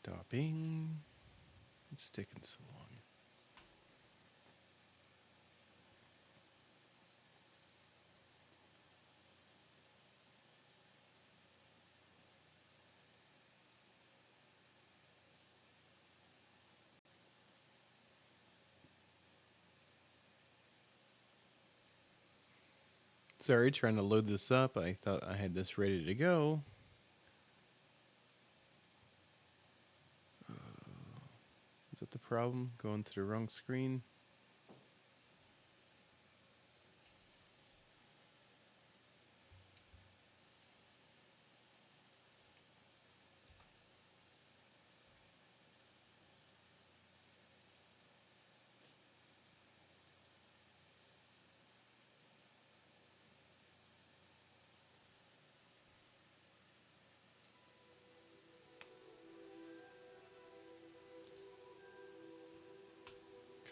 Stopping. It's taking so long. Sorry, trying to load this up. I thought I had this ready to go. Is that the problem? Going to the wrong screen?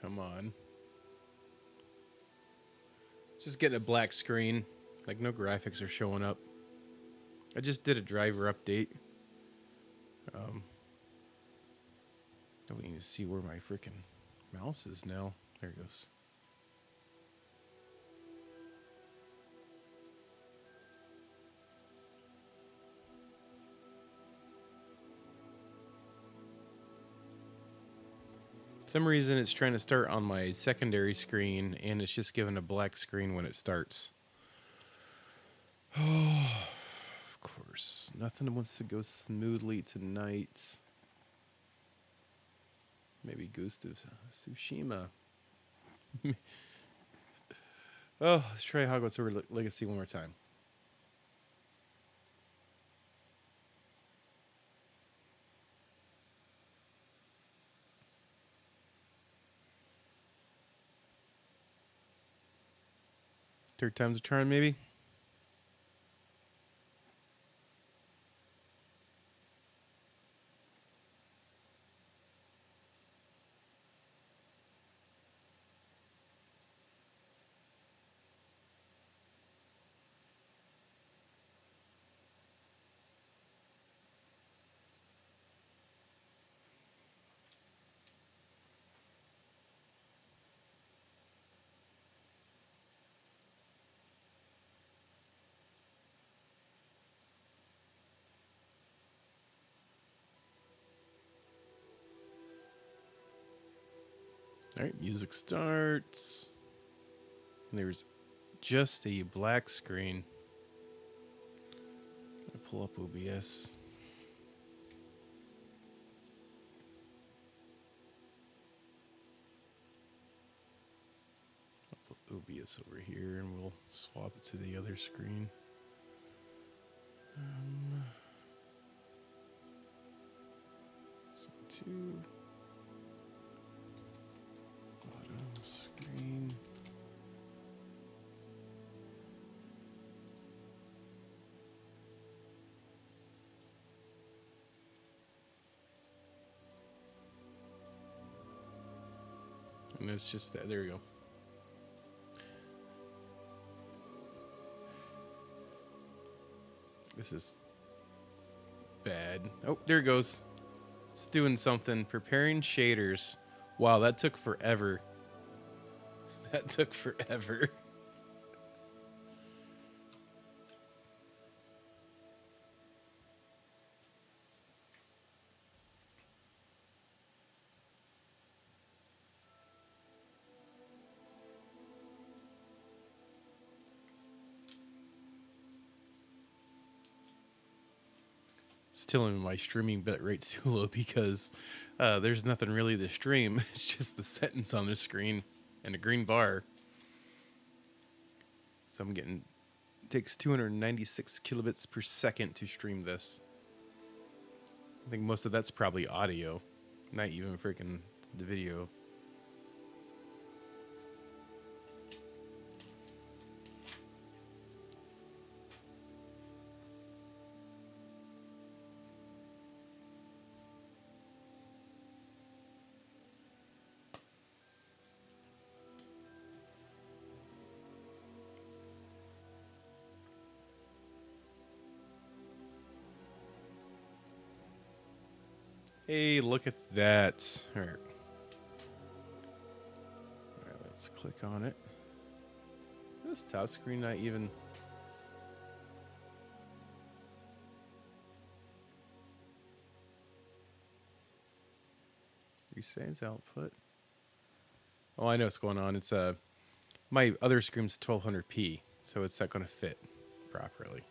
Come on. Just getting a black screen. Like no graphics are showing up. I just did a driver update. Don't even see where my freaking mouse is now. There it goes. For some reason it's trying to start on my secondary screen and it's just giving a black screen when it starts. Oh, of course. Nothing wants to go smoothly tonight. Maybe Ghost of Tsushima. Oh, let's try Hogwarts Legacy one more time. Third time's a charm, maybe? All right, music starts. And there's just a black screen. I pull up OBS. I'll put OBS over here and we'll swap it to the other screen. So two. Bottom screen. And it's just that. There we go. This is bad. Oh, there it goes. It's doing something. Preparing shaders. Wow, that took forever. That took forever. It's telling me my streaming bitrate's too low because there's nothing really to stream. It's just the sentence on the screen and a green bar. So I'm getting, it takes 296 kilobits per second to stream this. I think most of that's probably audio, not even freaking the video. Hey, look at that. All right. All right, let's click on it. This top screen not even... Resize output. Oh, I know what's going on. It's my other screen's 1200p, so it's not going to fit properly.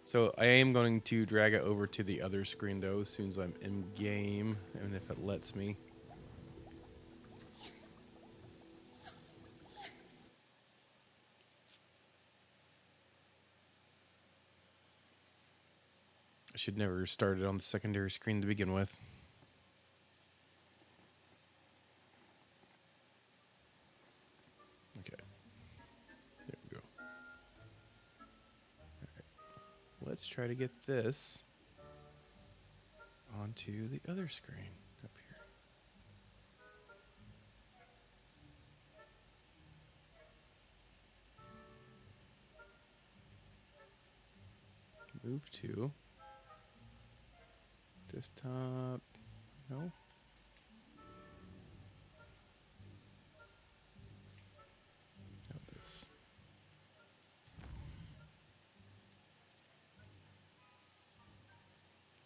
So I am going to drag it over to the other screen though as soon as I'm in game, and if it lets me. I should never start it on the secondary screen to begin with. Okay. There we go. All right. Let's try to get this onto the other screen up here. Move to desktop. No. How this?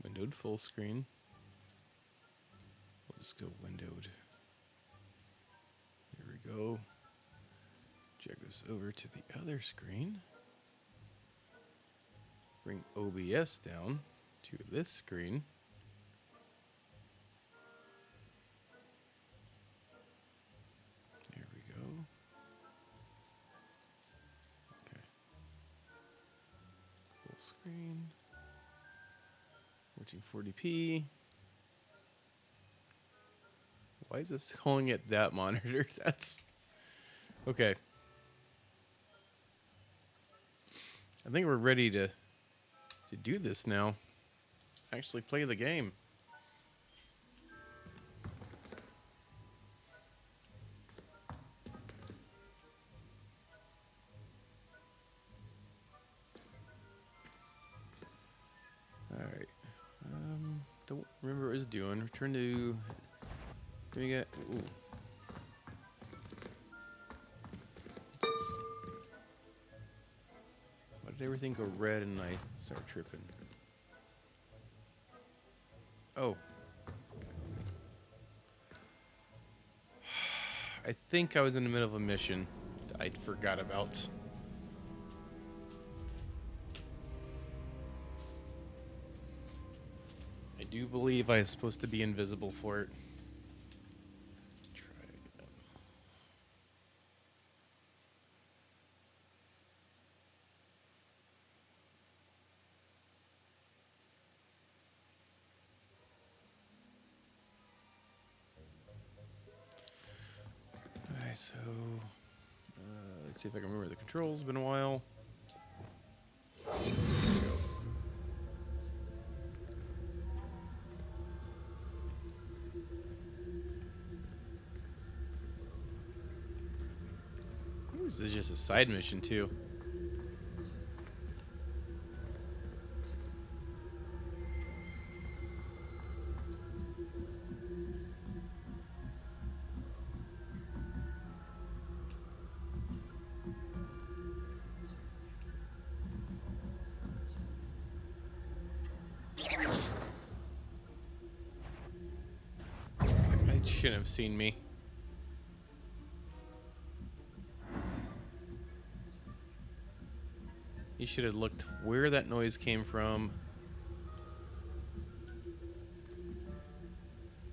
Windowed full screen. We'll just go windowed. There we go. Drag this over to the other screen. Bring OBS down to this screen. There we go. Okay. Full screen. 1440p. Why is this calling it that monitor? That's... Okay. I think we're ready to do this now. Actually play the game. Alright. Don't remember what it was doing. Return to... Do we get... Ooh. Why did everything go red and I start tripping? Oh. I think I was in the middle of a mission I forgot about. I do believe I was supposed to be invisible for it. Try again. Alright, so... let's see if I can remember the controls. Been a while. This is just a side mission, too. It shouldn't have seen me. You should have looked where that noise came from.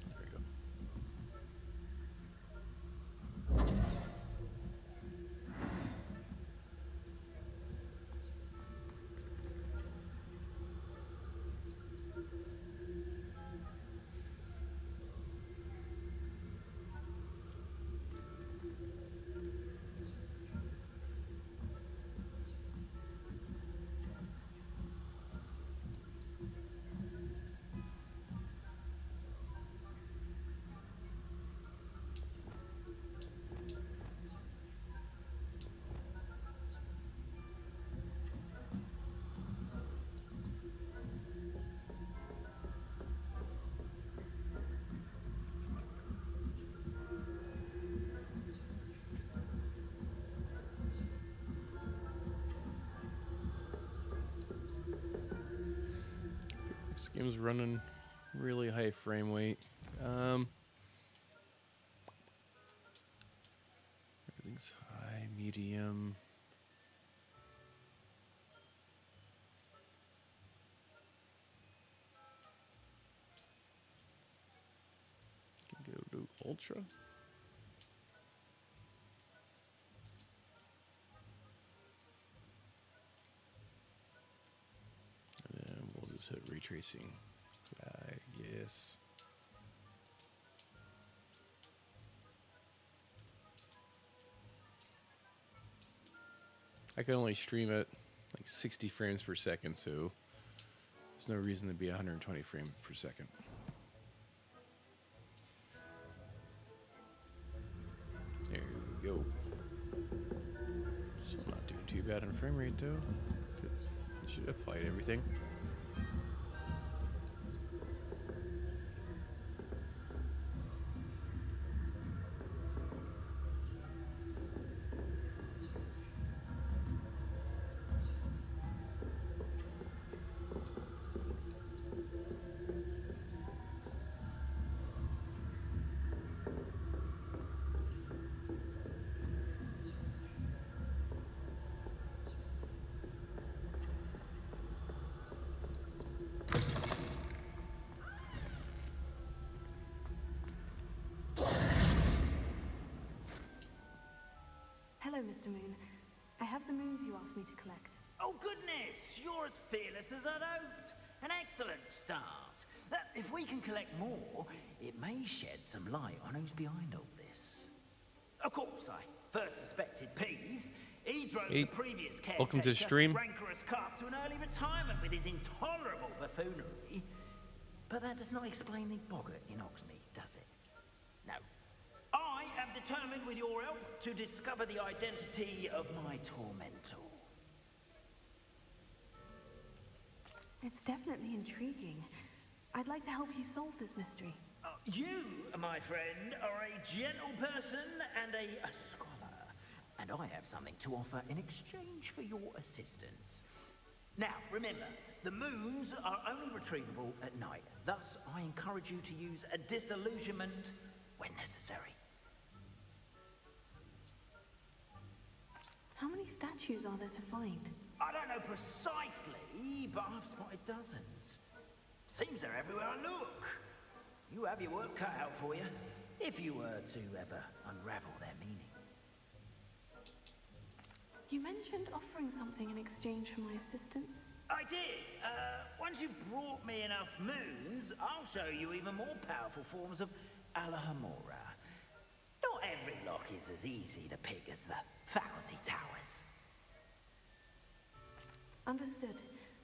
There we go. game's running really high frame rate. Everything's high, medium. Can go to ultra. And then we'll just hit retracing, I guess. I can only stream at like 60 frames per second, so there's no reason to be 120 frames per second. There we go. Still not doing too bad on frame rate though. It should apply to everything. Hello, Mr. Moon. I have the moons you asked me to collect. Oh, goodness! You're as fearless as I'd hoped. An excellent start. If we can collect more, it may shed some light on who's behind all this. Of course, I first suspected Peeves. He drove the previous caretaker, welcome to the stream. Rancorous Carp, to an early retirement with his intolerable buffoonery. But that does not explain the boggart in Oxmead, does it? No. I am determined, with your help, to discover the identity of my tormentor. It's definitely intriguing. I'd like to help you solve this mystery. You, my friend, are a gentle person and a scholar. And I have something to offer in exchange for your assistance. Now, remember, the moons are only retrievable at night. Thus, I encourage you to use a disillusionment when necessary. How many statues are there to find? I don't know precisely, but I've spotted dozens. Seems they're everywhere I look. You have your work cut out for you, if you were to ever unravel their meaning. You mentioned offering something in exchange for my assistance. I did. Once you've brought me enough moons, I'll show you even more powerful forms of Alahamora. Not every lock is as easy to pick as the faculty towers. Understood.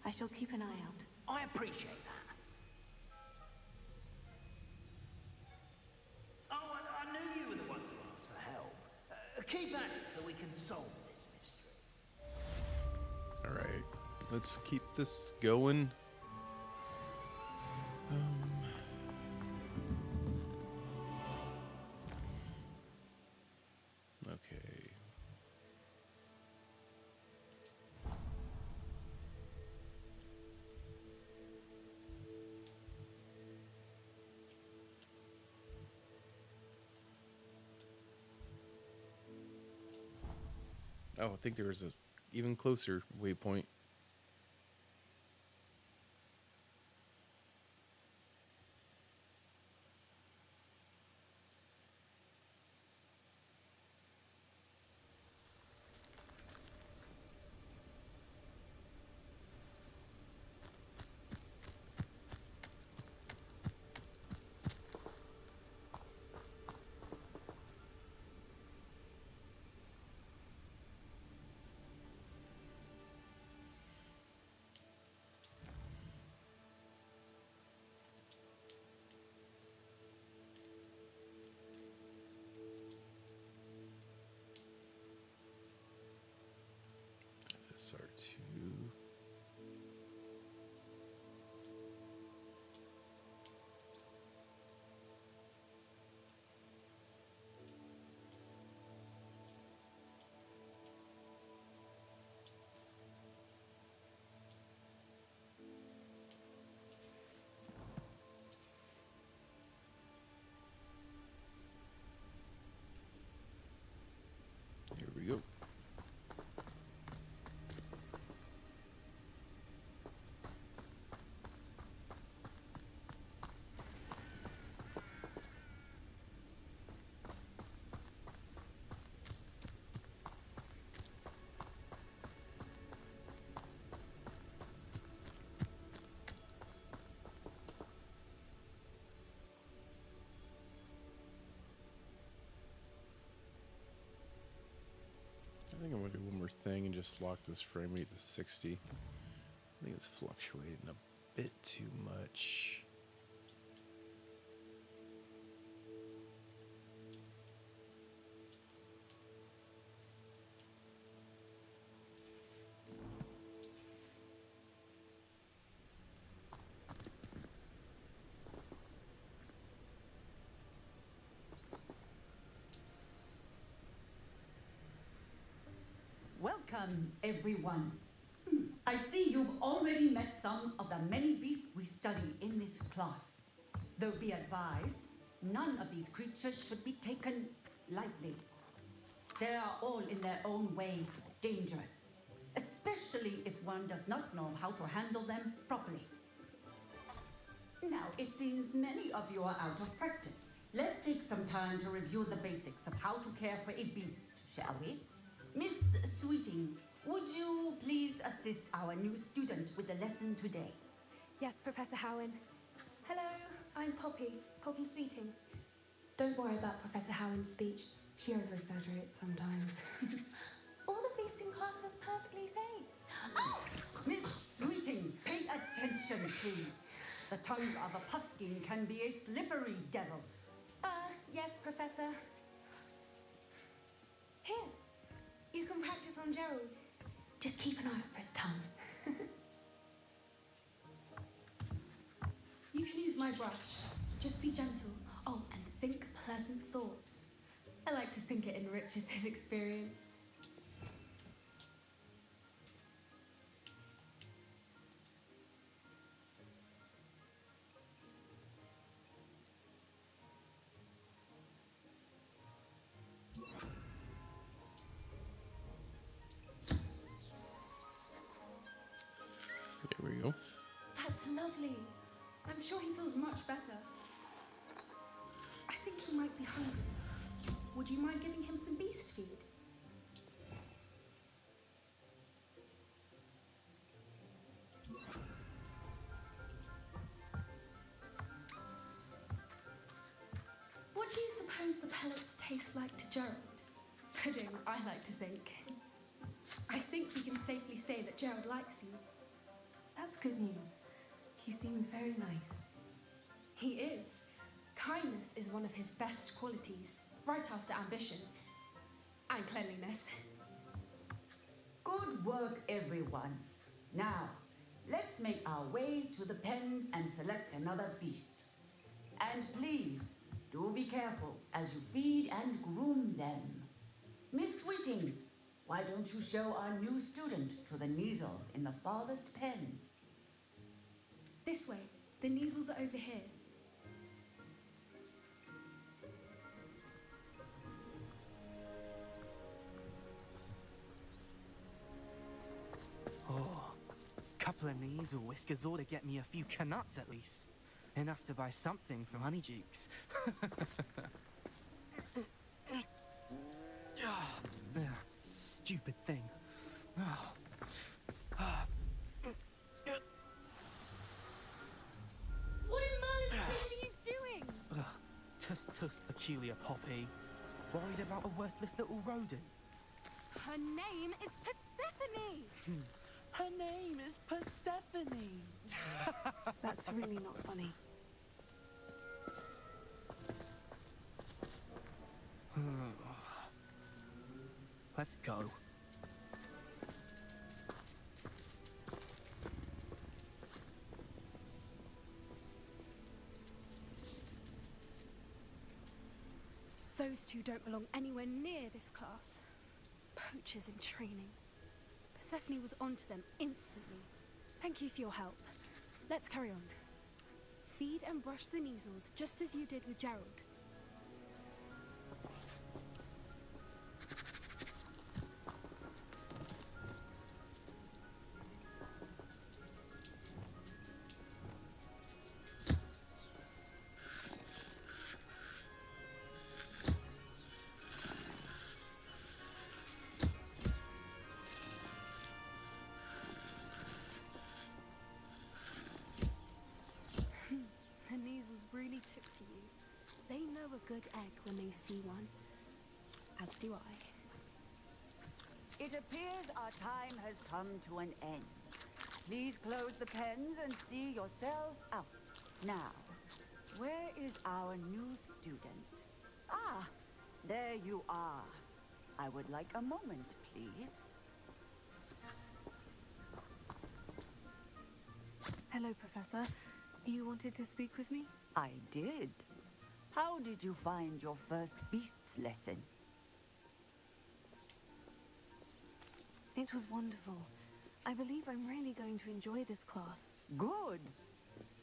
I shall keep an eye out. I appreciate that. Oh, I knew you were the one to ask for help. Keep at it so we can solve this mystery. Alright, let's keep this going. Okay. Oh, I think there was a even closer waypoint. I think I'm gonna do one more thing and just lock this frame rate to 60. I think it's fluctuating a bit too much. Welcome, everyone. I see you've already met some of the many beasts we study in this class. Though be advised, none of these creatures should be taken lightly. They are all in their own way dangerous, especially if one does not know how to handle them properly. Now, it seems many of you are out of practice. Let's take some time to review the basics of how to care for a beast, shall we? Miss Sweeting, would you please assist our new student with the lesson today? Yes, Professor Howen. Hello, I'm Poppy Sweeting. Don't worry about Professor Howen's speech. She over-exaggerates sometimes. All the beasts in class are perfectly safe. Oh! Miss Sweeting, pay attention, please. The tongue of a puffskein can be a slippery devil. Yes, Professor. Here, you can practice on Gerald. Just keep an eye out for his tongue. You can use my brush. Just be gentle. Oh, and think pleasant thoughts. I like to think it enriches his experience. There we go. That's lovely. I'm sure he feels much better. I think he might be hungry. Would you mind giving him some beast feed? What do you suppose the pellets taste like to Gerald? Pudding, I like to think. I think we can safely say that Gerald likes you. That's good news. He seems very nice. He is. Kindness is one of his best qualities, right after ambition and cleanliness. Good work, everyone. Now, let's make our way to the pens and select another beast. And please, do be careful as you feed and groom them. Miss Sweeting, why don't you show our new student to the Neasels in the farthest pen? This way. The Neasels are over here. Oh, couple of Neasel whiskers ought to get me a few canuts at least. Enough to buy something from Honeydukes. Stupid thing. What in Merlin's name are you doing? Tuss, peculiar Poppy. Worried about a worthless little rodent. Her name is Persephone. Her name is Persephone. That's really not funny. Let's go. Those two don't belong anywhere near this class. Poachers in training. Persephone was onto them instantly. Thank you for your help. Let's carry on. Feed and brush the Neasels just as you did with Gerald. The Neasels really took to you. They know a good egg when they see one. As do I. It appears our time has come to an end. Please close the pens and see yourselves out. Now, where is our new student? Ah, there you are. I would like a moment, please. Hello, Professor. You wanted to speak with me? I did. How did you find your first beasts lesson? It was wonderful. I believe I'm really going to enjoy this class. Good.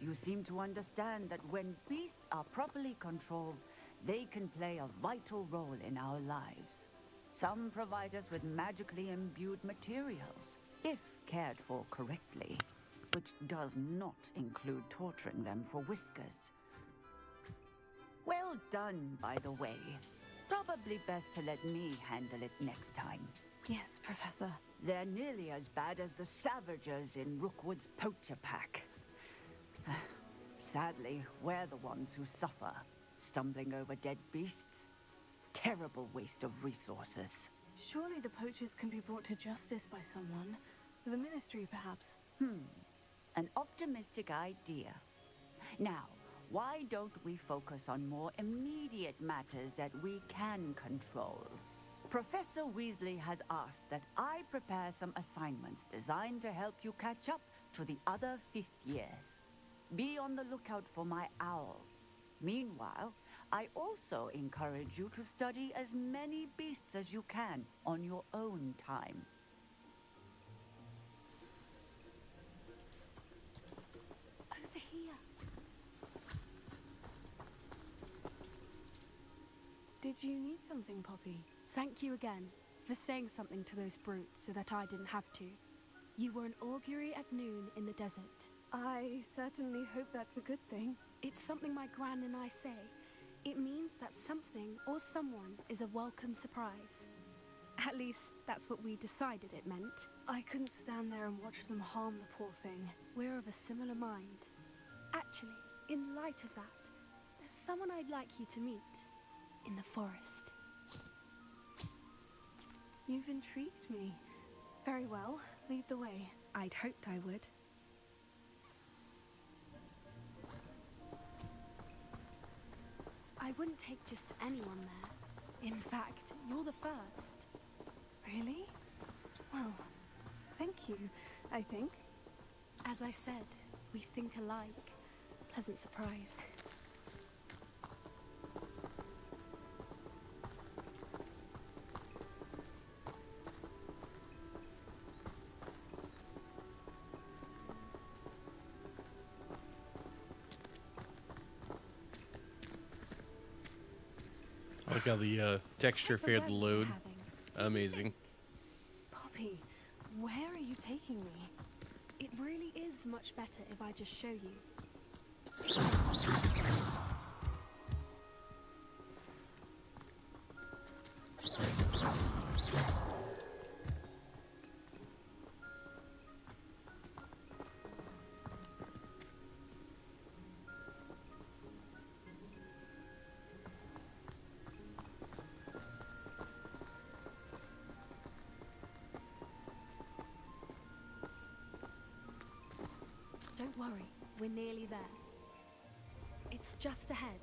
You seem to understand that when beasts are properly controlled, they can play a vital role in our lives. Some provide us with magically imbued materials, if cared for correctly, which does not include torturing them for whiskers. Well done, by the way. Probably best to let me handle it next time. Yes, Professor. They're nearly as bad as the Savagers in Rookwood's poacher pack. Sadly, we're the ones who suffer, stumbling over dead beasts. Terrible waste of resources. Surely the poachers can be brought to justice by someone. The Ministry, perhaps. An optimistic idea. Now, why don't we focus on more immediate matters that we can control? Professor Weasley has asked that I prepare some assignments designed to help you catch up to the other 5th years. Be on the lookout for my owl. Meanwhile, I also encourage you to study as many beasts as you can on your own time. Over here. Did you need something, Poppy? Thank you again for saying something to those brutes so that I didn't have to. You were an augury at noon in the desert. I certainly hope that's a good thing. It's something my gran and I say. It means that something or someone is a welcome surprise. At least, that's what we decided it meant. I couldn't stand there and watch them harm the poor thing. We're of a similar mind. Actually, in light of that, there's someone I'd like you to meet. In the forest. You've intrigued me. Very well, lead the way. I'd hoped I would. I wouldn't take just anyone there. In fact, you're the first. Really? Well, thank you, I think. As I said, we think alike. Pleasant surprise. I like how the texture failed to load. Amazing. Poppy, where are you taking me? It really is much better if I just show you. Don't worry, we're nearly there. It's just ahead.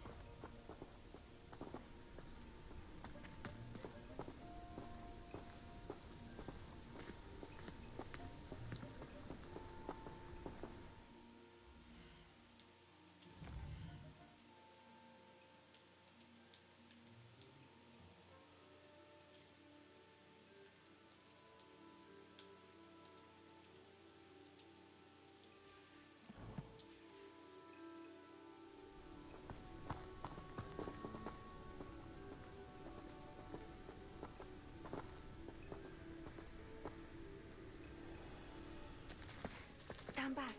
Stand back.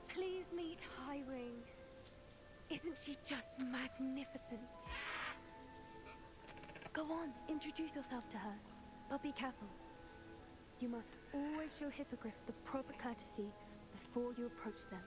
Please meet Highwing. Isn't she just magnificent? Go on, introduce yourself to her. But be careful. You must always show hippogriffs the proper courtesy before you approach them.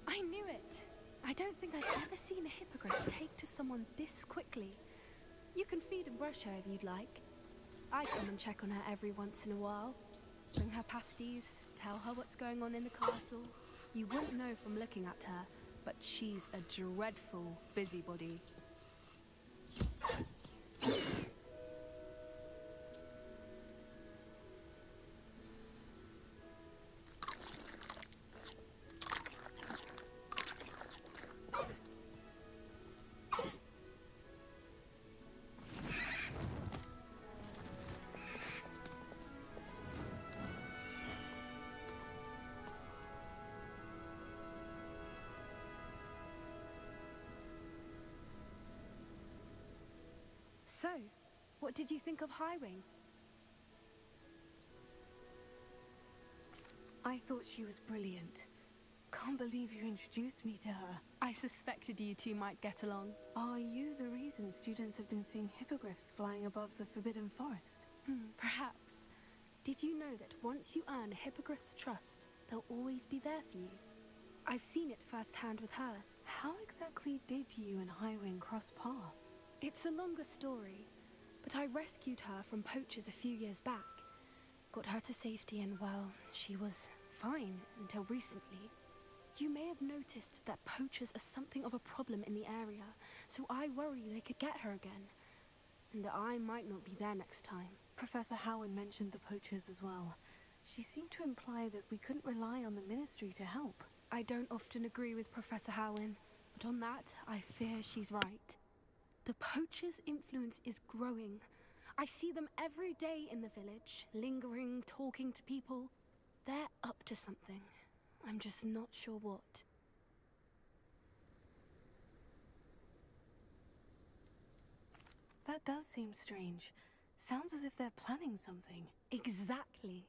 I knew it! I don't think I've ever seen a hippogriff take to someone this quickly. You can feed and brush her if you'd like. I come and check on her every once in a while. Bring her pasties, tell her what's going on in the castle. You wouldn't know from looking at her, but she's a dreadful busybody. So, what did you think of Highwing? I thought she was brilliant. Can't believe you introduced me to her. I suspected you two might get along. Are you the reason students have been seeing hippogriffs flying above the Forbidden Forest? Perhaps. Did you know that once you earn a hippogriff's trust, they'll always be there for you? I've seen it firsthand with her. How exactly did you and Highwing cross paths? It's a longer story, but I rescued her from poachers a few years back. Got her to safety and, well, she was fine until recently. You may have noticed that poachers are something of a problem in the area, so I worry they could get her again. And I might not be there next time. Professor Howard mentioned the poachers as well. She seemed to imply that we couldn't rely on the Ministry to help. I don't often agree with Professor Howin, but on that, I fear she's right. The poachers' influence is growing. I see them every day in the village, lingering, talking to people. They're up to something. I'm just not sure what. That does seem strange. Sounds as if they're planning something. Exactly.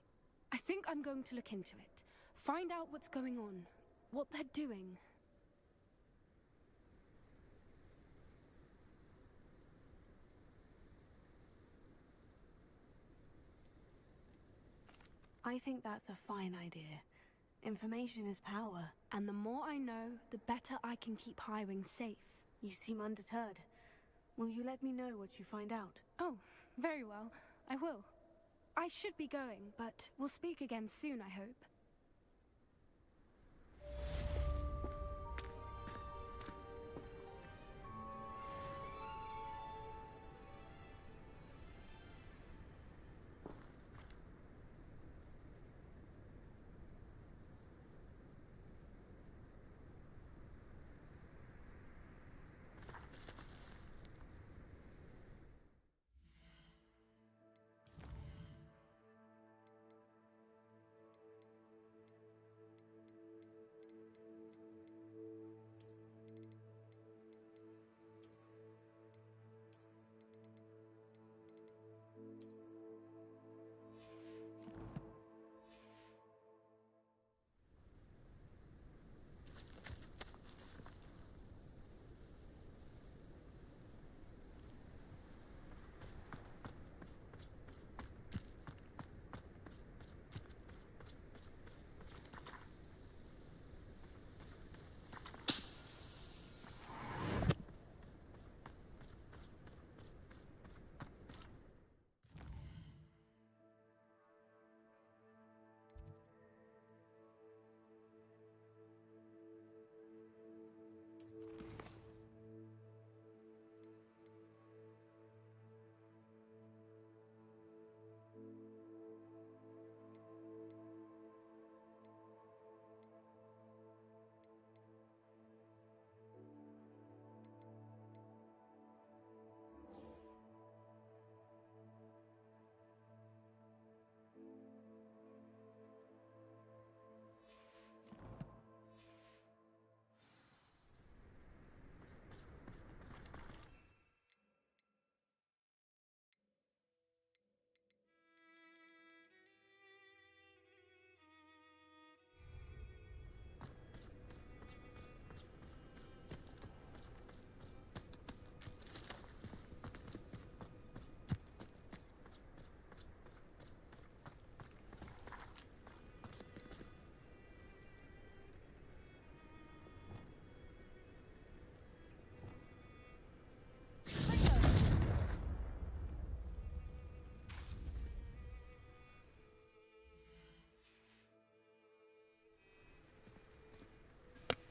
I think I'm going to look into it. Find out what's going on, what they're doing. I think that's a fine idea. Information is power. And the more I know, the better I can keep Highwing safe. You seem undeterred. Will you let me know what you find out? Oh, very well. I will. I should be going, but we'll speak again soon, I hope.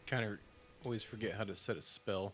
Kind of always forget how to set a spell.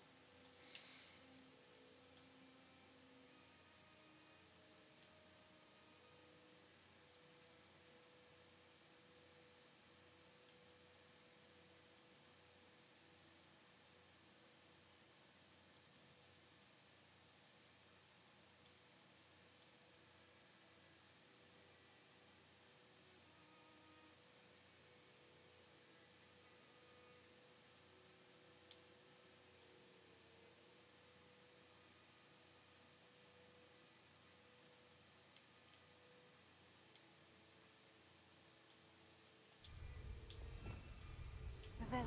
Revelio.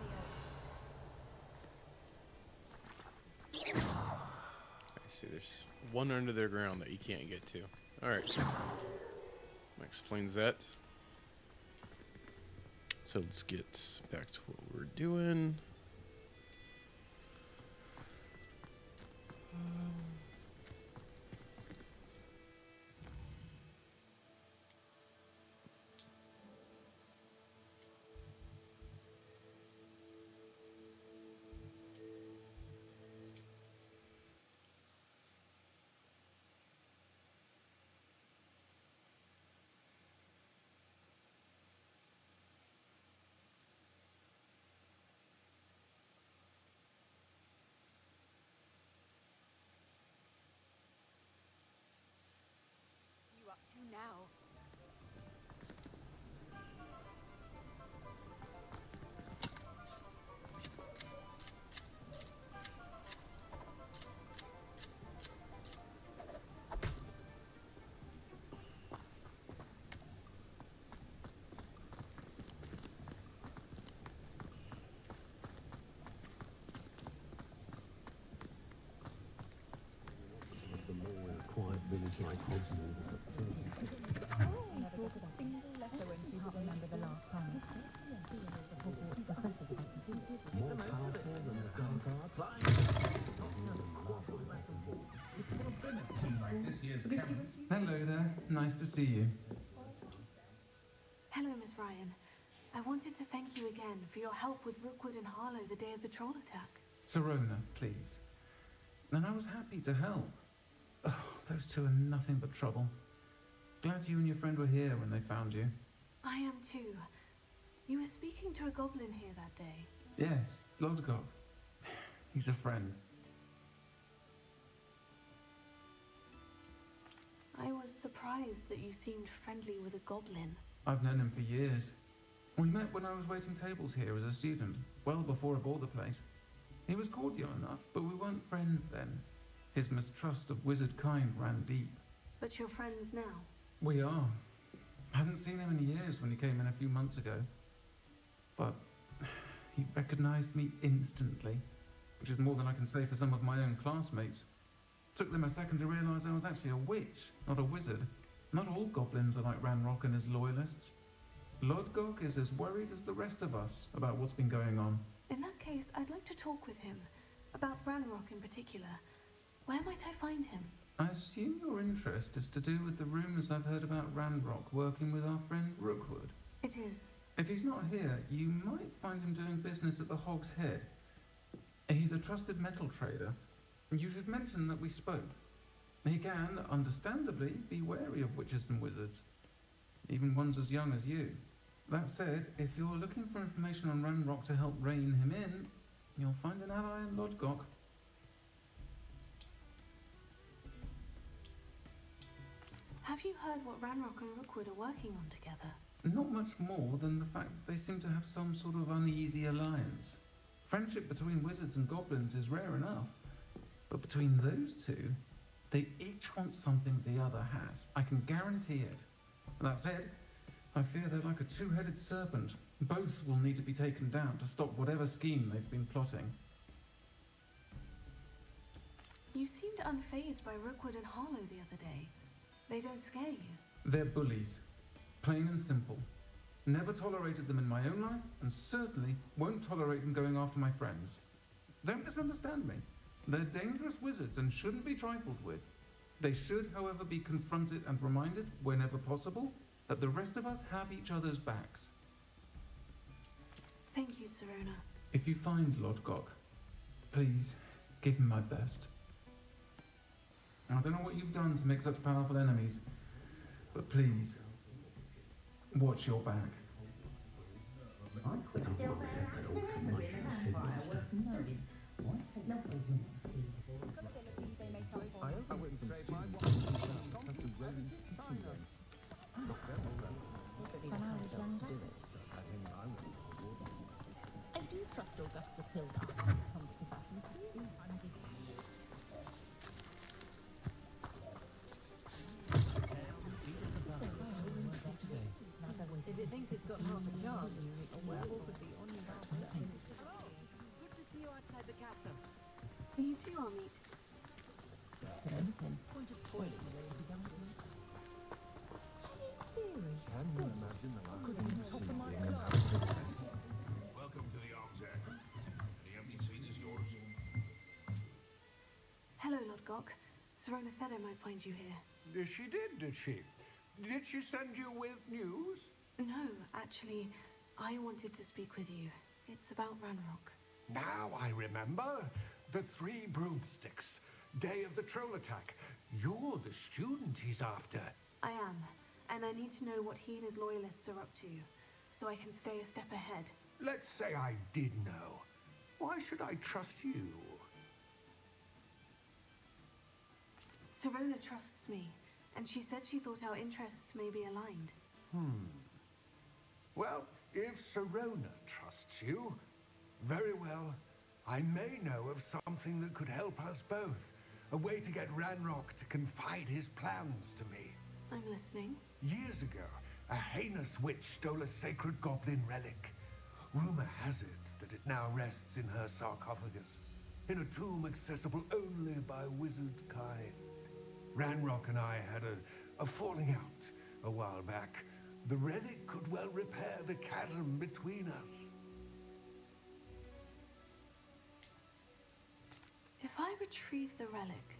I see there's one under the ground that you can't get to. Alright. That explains that. So let's get back to what we're doing. You up to now? The more quiet village like Hogwarts. More powerful than the Hogwarts. Hello there. Nice to see you. Hello, Miss Ryan. I wanted to thank you again for your help with Rookwood and Harlow the day of the troll attack. Serona, please. And I was happy to help. Oh, those two are nothing but trouble. Glad you and your friend were here when they found you. I am too. You were speaking to a goblin here that day. Yes, Lodgok. He's a friend. I was surprised that you seemed friendly with a goblin. I've known him for years. We met when I was waiting tables here as a student, well before I bought the place. He was cordial enough, but we weren't friends then. His mistrust of wizard kind ran deep. But you're friends now. We are. Hadn't seen him in years when he came in a few months ago. But he recognized me instantly, which is more than I can say for some of my own classmates. Took them a second to realize I was actually a witch, not a wizard. Not all goblins are like Ranrock and his loyalists. Lodgok is as worried as the rest of us about what's been going on. In that case, I'd like to talk with him. About Ranrock in particular. Where might I find him? I assume your interest is to do with the rumors I've heard about Ranrock working with our friend Rookwood. It is. If he's not here, you might find him doing business at the Hog's Head. He's a trusted metal trader. You should mention that we spoke. He can, understandably, be wary of witches and wizards, even ones as young as you. That said, if you're looking for information on Ranrock to help rein him in, you'll find an ally in Lodgok. Have you heard what Ranrock and Rookwood are working on together? Not much more than the fact that they seem to have some sort of uneasy alliance. Friendship between wizards and goblins is rare enough, but between those two, they each want something the other has. I can guarantee it. That said, I fear they're like a two-headed serpent. Both will need to be taken down to stop whatever scheme they've been plotting. You seemed unfazed by Rookwood and Harlow the other day. They don't scare you. They're bullies. Plain and simple. Never tolerated them in my own life, and certainly won't tolerate them going after my friends. Don't misunderstand me. They're dangerous wizards and shouldn't be trifled with. They should, however, be confronted and reminded, whenever possible, that the rest of us have each other's backs. Thank you, Serona. If you find Lodgok, please give him my best. I don't know what you've done to make such powerful enemies, but please, watch your back. I do trust Augustus Hilda when it comes to fashion. If it thinks it's got half a chance, a werewolf would be on you now. Hello! Good to see you outside the castle. You too, I'll meet. Point of toilet you ready to go with me? Can you imagine the last thing you see Welcome to the Arms Act. The empty seat is yours. Hello, Lodgok. Serona said I might find you here. She did she? Did she send you with news? No, actually, I wanted to speak with you. It's about Ranrock. Now I remember. The 3 broomsticks. Day of the troll attack. You're the student he's after. I am, and I need to know what he and his loyalists are up to, so I can stay a step ahead. Let's say I did know. Why should I trust you? Serona trusts me, and she said she thought our interests may be aligned. Well, if Serona trusts you, very well. I may know of something that could help us both. A way to get Ranrock to confide his plans to me. I'm listening. Years ago, a heinous witch stole a sacred goblin relic. Rumor has it that it now rests in her sarcophagus, in a tomb accessible only by wizard kind. Ranrock and I had a falling out a while back. The relic could well repair the chasm between us. If I retrieve the relic,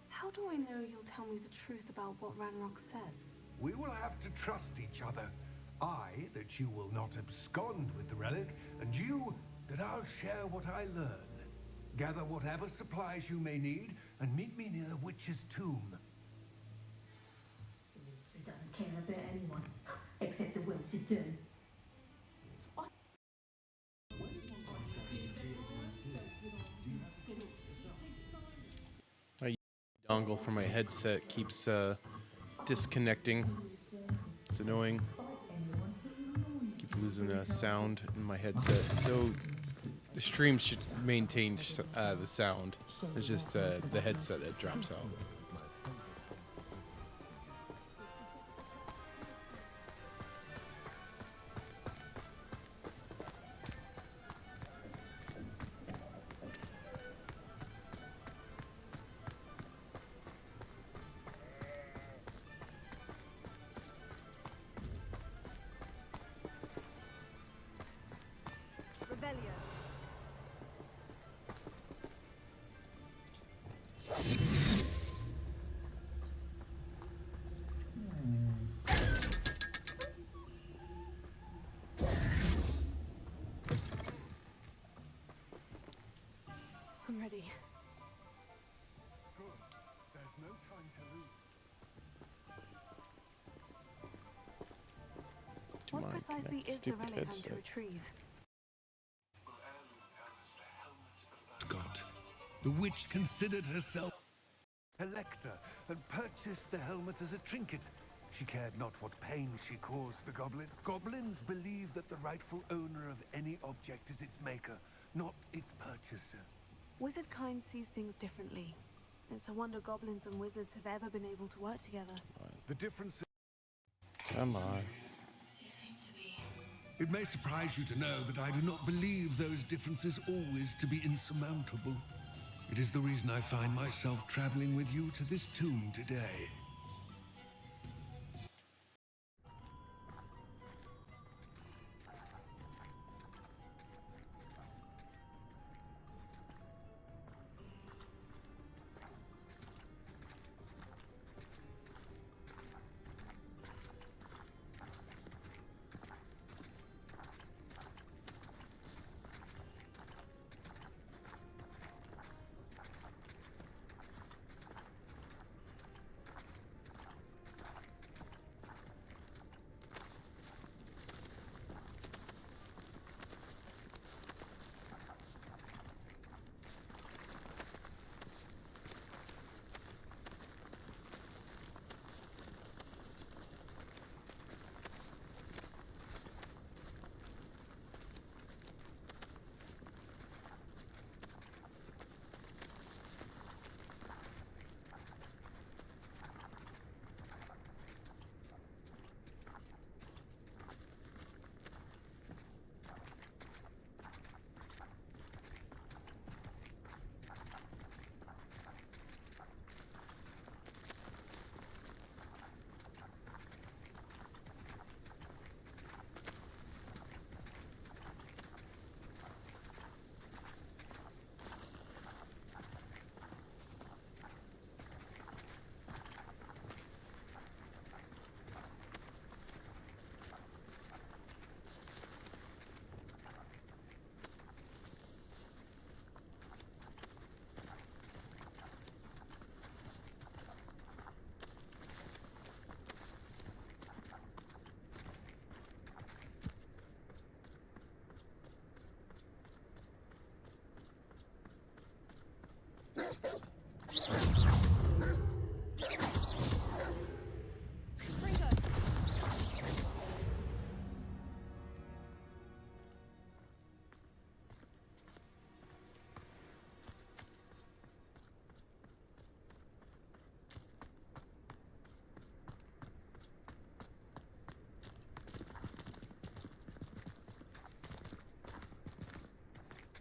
how do I know you'll tell me the truth about what Ranrock says? We will have to trust each other. I, that you will not abscond with the relic, and you, that I'll share what I learn. Gather whatever supplies you may need, and meet me near the witch's tomb. The ministry doesn't care about anyone, except the well-to-do. My dongle for my headset keeps disconnecting. It's annoying. Keep losing sound in my headset. So the stream should maintain the sound. It's just the headset that drops out. Revelio. I'm ready. Good. There's no time to lose. Come What on, precisely connect is the stupid relic I'm to headset. retrieve? God, the witch considered herself a collector and purchased the helmet as a trinket. She cared not what pain she caused the goblin. Goblins believe that the rightful owner of any object is its maker, not its purchaser. Wizard kind sees things differently. It's a wonder goblins and wizards have ever been able to work together. The difference. Come on. It may surprise you to know that I do not believe those differences always to be insurmountable. It is the reason I find myself traveling with you to this tomb today.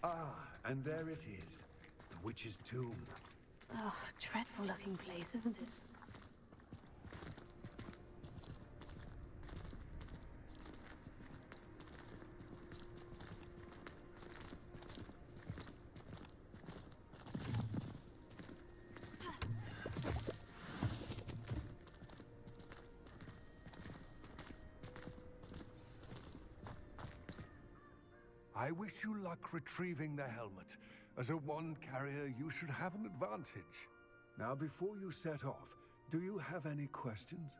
Ah, and there it is. The witch's tomb. Oh, dreadful looking place, isn't it? I wish you luck retrieving the helmet. As a wand carrier, you should have an advantage. Now, before you set off, do you have any questions?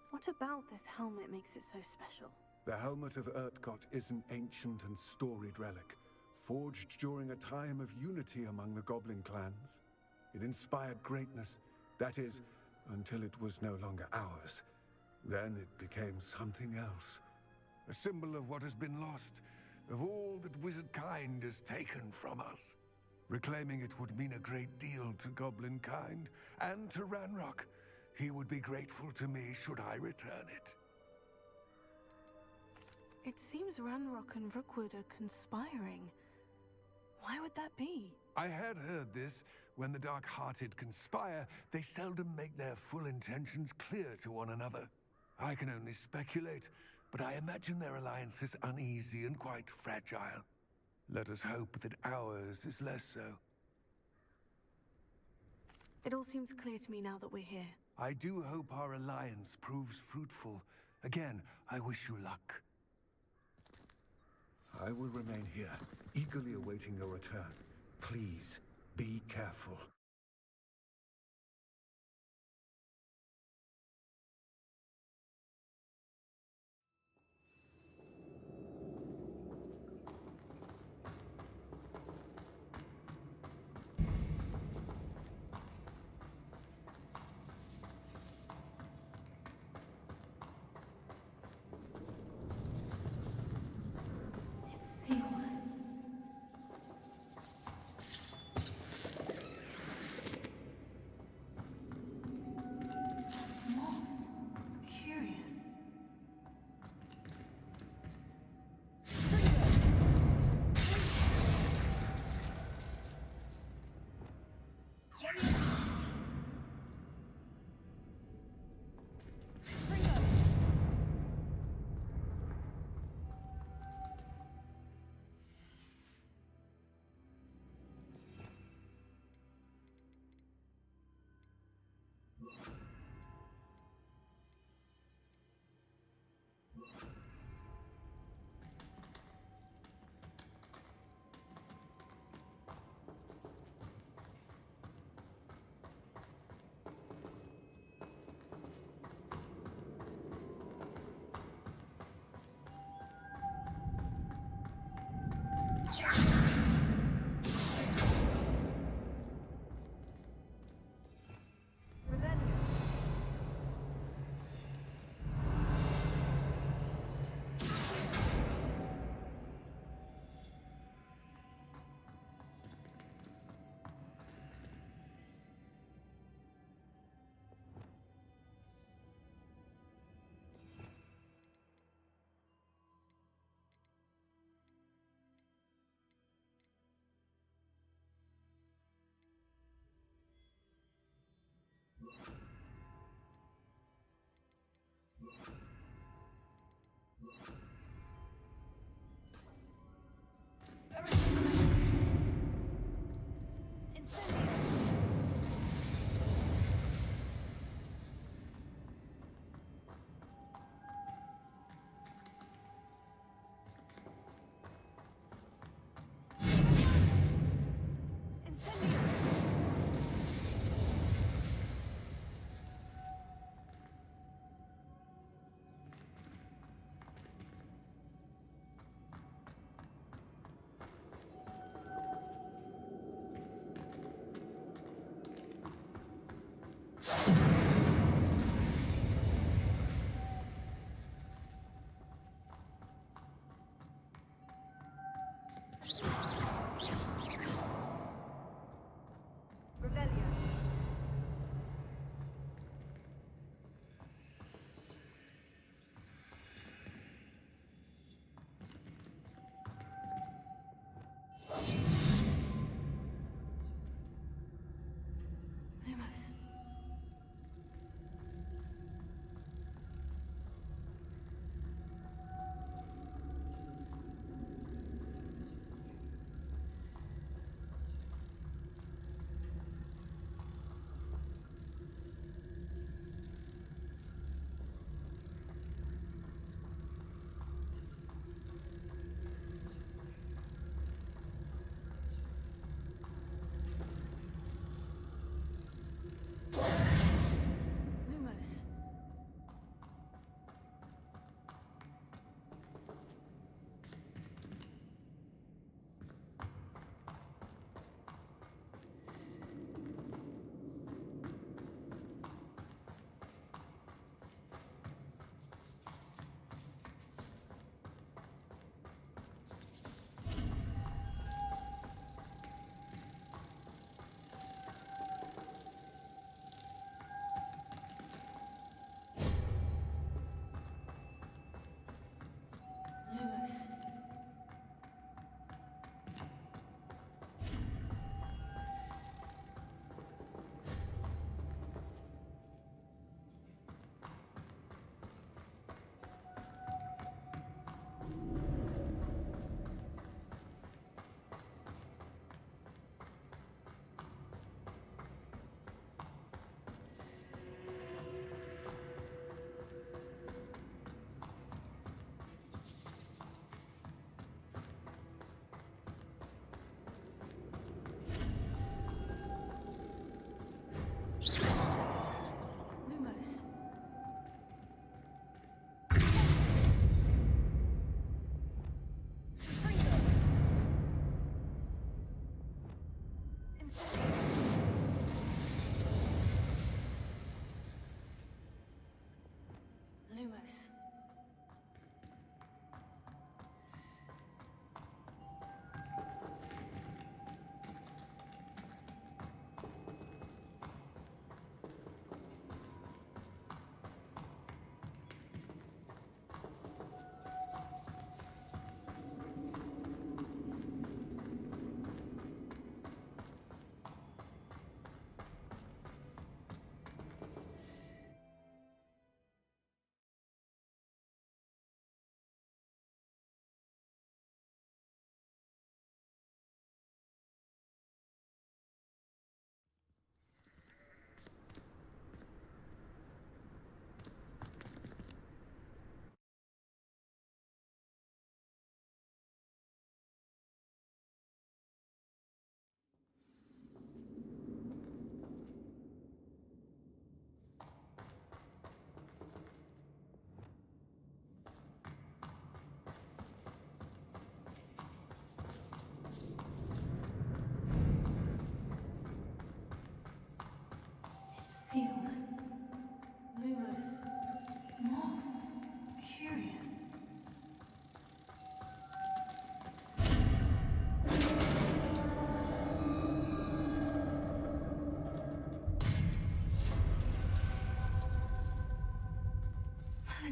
What about this helmet makes it so special? The helmet of Urtkot is an ancient and storied relic, forged during a time of unity among the goblin clans. It inspired greatness, that is, until it was no longer ours. Then it became something else. A symbol of what has been lost, of all that wizard kind has taken from us. Reclaiming it would mean a great deal to goblin kind, and to Ranrock. He would be grateful to me should I return it. It seems Ranrock and Rookwood are conspiring. Why would that be? I had heard this. When the dark-hearted conspire, they seldom make their full intentions clear to one another. I can only speculate, but I imagine their alliance is uneasy and quite fragile. Let us hope that ours is less so. It all seems clear to me now that we're here. I do hope our alliance proves fruitful. Again, I wish you luck. I will remain here, eagerly awaiting your return. Please, be careful. It's sealed.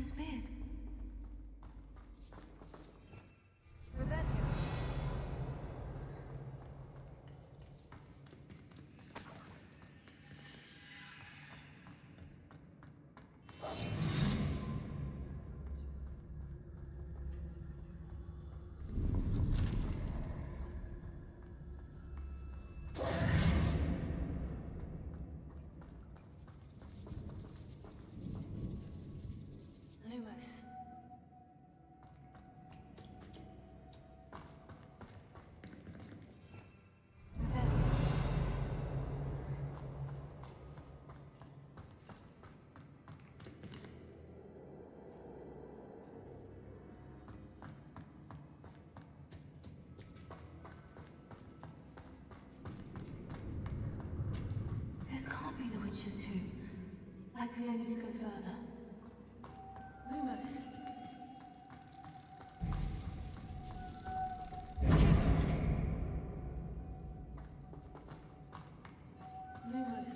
his beard. Lumos. This can't be the witch's tomb. Likely I need to go further. Lumos. Lumos.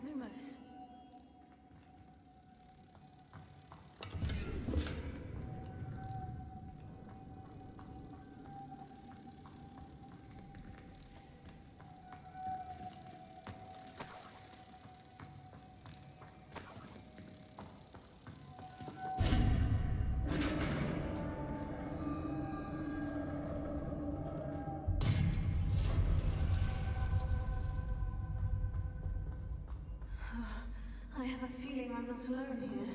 Lumos. I have a feeling I'm not alone here.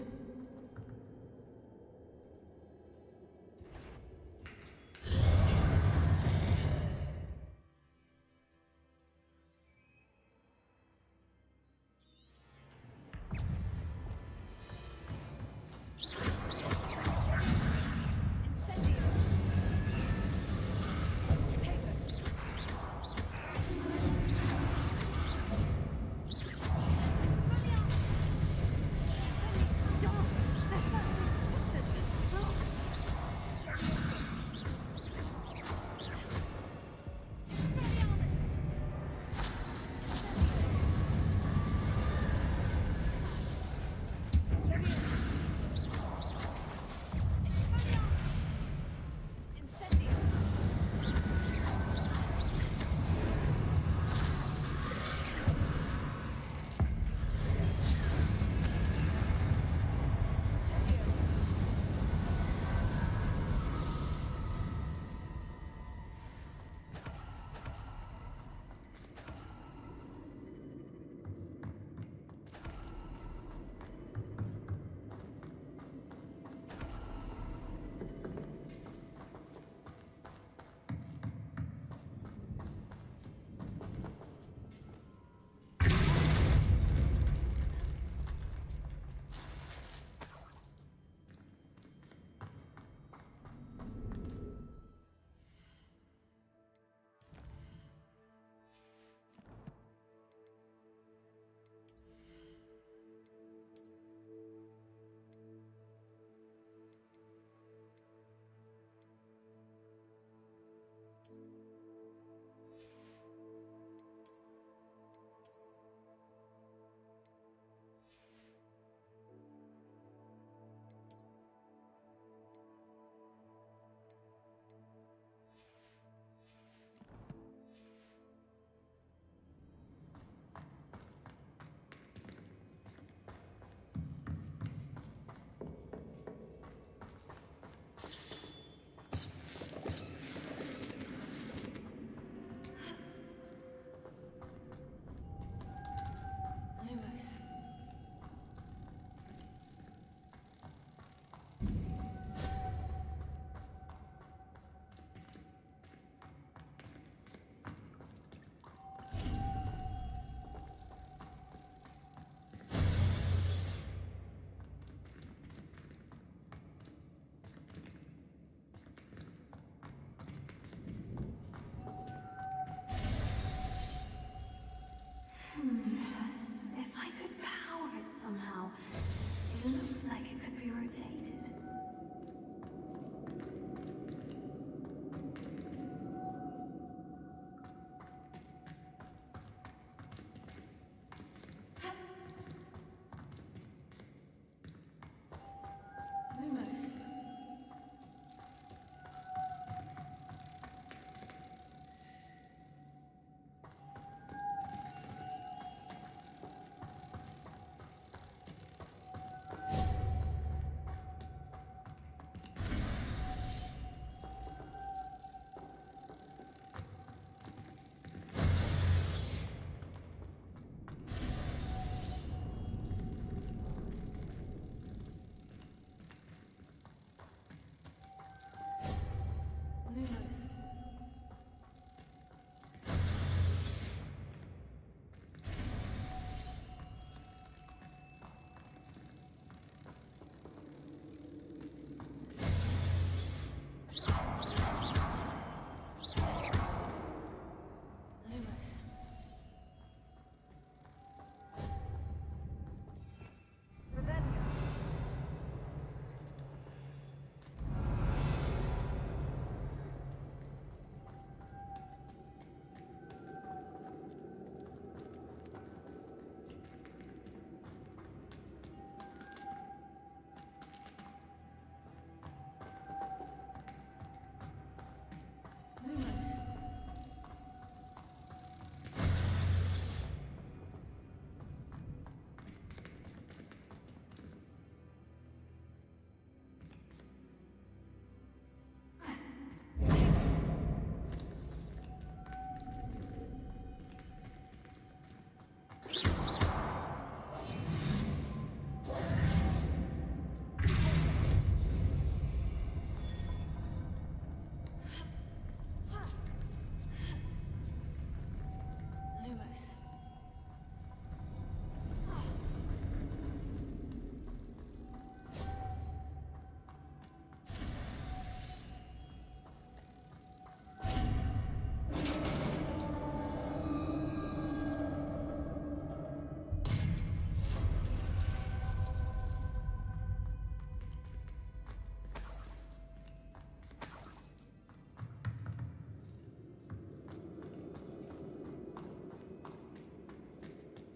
Incendio!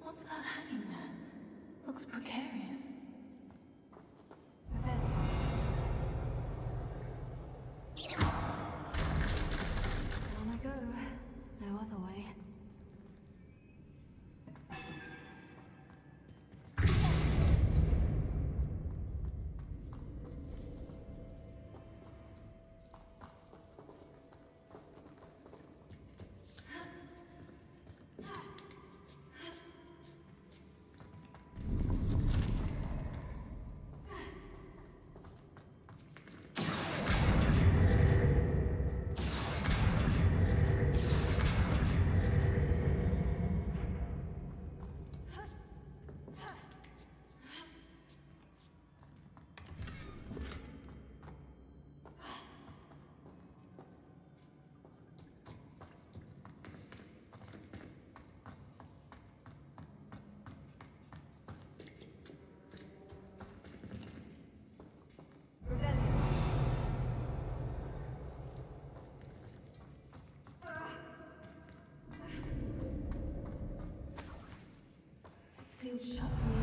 What's that hanging there? Looks precarious. On I go. No other way. Sealed shut from